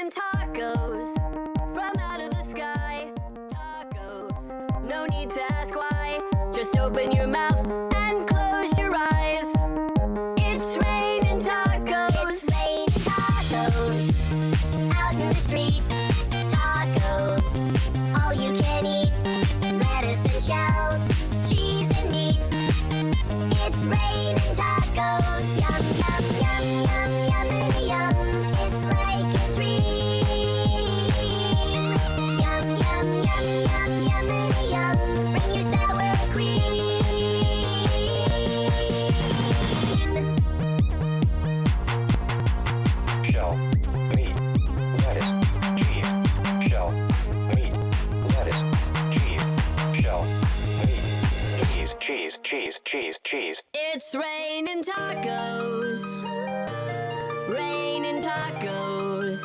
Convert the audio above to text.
raining tacos from out of the sky. Tacos, no need to ask why. Just open your mouth and close your eyes. It's raining tacos. It's raining tacos out in the street. Tacos, all you can eat. Lettuce and shells, cheese and meat. It's raining tacos. Yum, yum, yum, yum, yummity yum. It's like a dream. Yum, yum, yum, yum, yummity yum. Bring your sour cream. Shell, meat, lettuce, cheese. Shell, meat, lettuce, cheese. Shell, meat, cheese. It's raining tacos. Raining tacos.